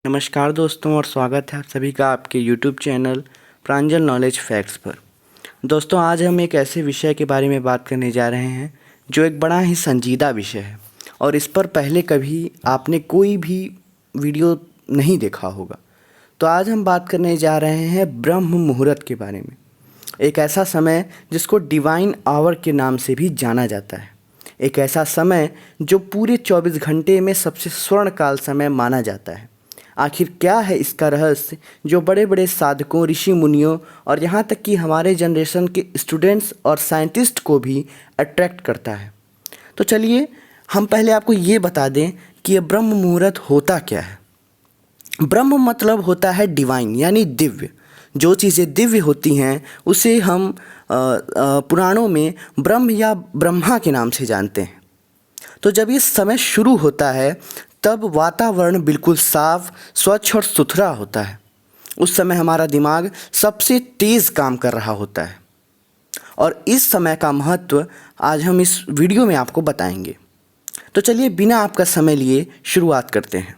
नमस्कार दोस्तों और स्वागत है आप सभी का आपके YouTube चैनल प्रांजल नॉलेज फैक्ट्स पर। दोस्तों आज हम एक ऐसे विषय के बारे में बात करने जा रहे हैं जो एक बड़ा ही संजीदा विषय है और इस पर पहले कभी आपने कोई भी वीडियो नहीं देखा होगा। तो आज हम बात करने जा रहे हैं ब्रह्म मुहूर्त के बारे में। एक ऐसा समय जिसको डिवाइन आवर के नाम से भी जाना जाता है। एक ऐसा समय जो पूरे 24 घंटे में सबसे स्वर्णकाल समय माना जाता है। आखिर क्या है इसका रहस्य जो बड़े बड़े साधकों, ऋषि मुनियों और यहाँ तक कि हमारे जनरेशन के स्टूडेंट्स और साइंटिस्ट को भी अट्रैक्ट करता है। तो चलिए हम पहले आपको ये बता दें कि ये ब्रह्म मुहूर्त होता क्या है। ब्रह्म मतलब होता है डिवाइन यानी दिव्य। जो चीज़ें दिव्य होती हैं उसे हम पुराणों में ब्रह्म या ब्रह्मा के नाम से जानते हैं। तो जब ये समय शुरू होता है तब वातावरण बिल्कुल साफ, स्वच्छ और सुथरा होता है। उस समय हमारा दिमाग सबसे तेज़ काम कर रहा होता है और इस समय का महत्व आज हम इस वीडियो में आपको बताएंगे। तो चलिए बिना आपका समय लिए शुरुआत करते हैं।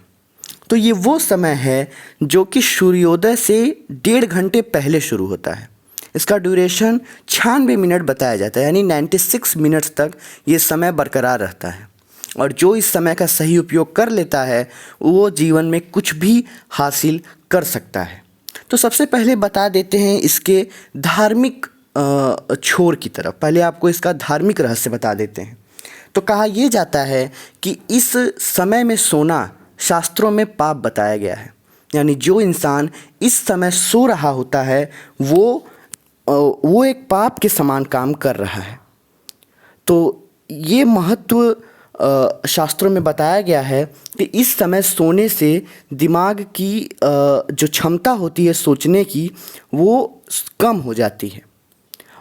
तो ये वो समय है जो कि सूर्योदय से 1.5 घंटे पहले शुरू होता है। इसका ड्यूरेशन 96 मिनट बताया जाता है, यानी 96 मिनट्स तक ये समय बरकरार रहता है और जो इस समय का सही उपयोग कर लेता है वो जीवन में कुछ भी हासिल कर सकता है। तो सबसे पहले बता देते हैं इसके धार्मिक छोर की तरफ। पहले आपको इसका धार्मिक रहस्य बता देते हैं। तो कहा यह जाता है कि इस समय में सोना शास्त्रों में पाप बताया गया है, यानी जो इंसान इस समय सो रहा होता है वो एक पाप के समान काम कर रहा है। तो ये महत्व शास्त्रों में बताया गया है कि इस समय सोने से दिमाग की जो क्षमता होती है सोचने की वो कम हो जाती है।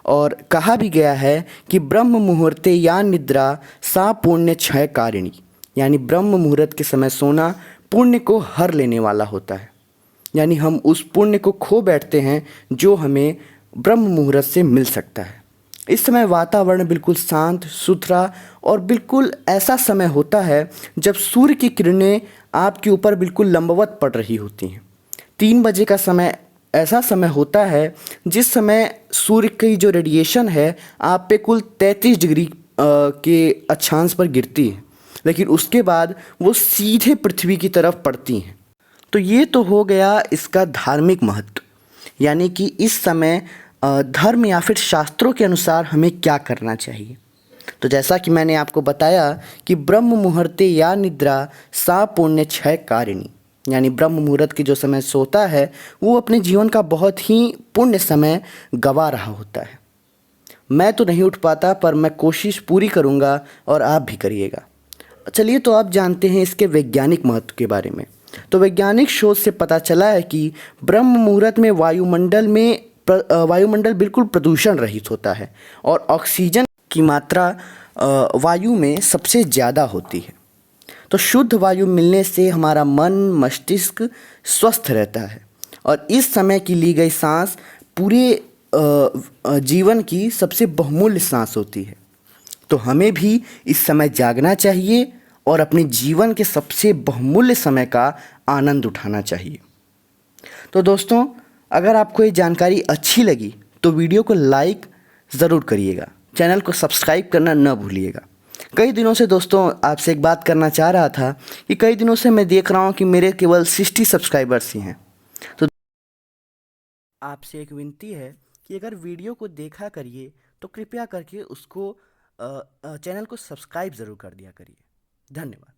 और कहा भी गया है कि ब्रह्म मुहूर्ते या निद्रा सा पुण्य क्षय कारिणी, यानी ब्रह्म मुहूर्त के समय सोना पुण्य को हर लेने वाला होता है। यानी हम उस पुण्य को खो बैठते हैं जो हमें ब्रह्म मुहूर्त से मिल सकता है। इस समय वातावरण बिल्कुल शांत, सुथरा और बिल्कुल ऐसा समय होता है जब सूर्य की किरणें आपके ऊपर बिल्कुल लंबवत पड़ रही होती हैं। 3 बजे का समय ऐसा समय होता है जिस समय सूर्य की जो रेडिएशन है आप पे कुल 33 डिग्री के अक्षांश पर गिरती है, लेकिन उसके बाद वो सीधे पृथ्वी की तरफ पड़ती हैं। तो ये तो हो गया इसका धार्मिक महत्व, यानी कि इस समय धर्म या फिर शास्त्रों के अनुसार हमें क्या करना चाहिए। तो जैसा कि मैंने आपको बताया कि ब्रह्म मुहूर्ते या निद्रा सा पुण्य क्षय कारिणी, यानी ब्रह्म मुहूर्त के जो समय सोता है वो अपने जीवन का बहुत ही पुण्य समय गंवा रहा होता है। मैं तो नहीं उठ पाता पर मैं कोशिश पूरी करूँगा और आप भी करिएगा। चलिए तो आप जानते हैं इसके वैज्ञानिक महत्व के बारे में। तो वैज्ञानिक शोध से पता चला है कि ब्रह्म मुहूर्त में वायुमंडल बिल्कुल प्रदूषण रहित होता है और ऑक्सीजन की मात्रा वायु में सबसे ज़्यादा होती है। तो शुद्ध वायु मिलने से हमारा मन, मस्तिष्क स्वस्थ रहता है और इस समय की ली गई सांस पूरे जीवन की सबसे बहुमूल्य सांस होती है। तो हमें भी इस समय जागना चाहिए और अपने जीवन के सबसे बहुमूल्य समय का आनंद उठाना चाहिए। तो दोस्तों अगर आपको ये जानकारी अच्छी लगी तो वीडियो को लाइक ज़रूर करिएगा, चैनल को सब्सक्राइब करना न भूलिएगा। कई दिनों से दोस्तों आपसे एक बात करना चाह रहा था कि कई दिनों से मैं देख रहा हूँ कि मेरे केवल 60 सब्सक्राइबर्स ही हैं। तो आपसे एक विनती है कि अगर वीडियो को देखा करिए तो कृपया करके उसको चैनल को सब्सक्राइब ज़रूर कर दिया करिए। धन्यवाद।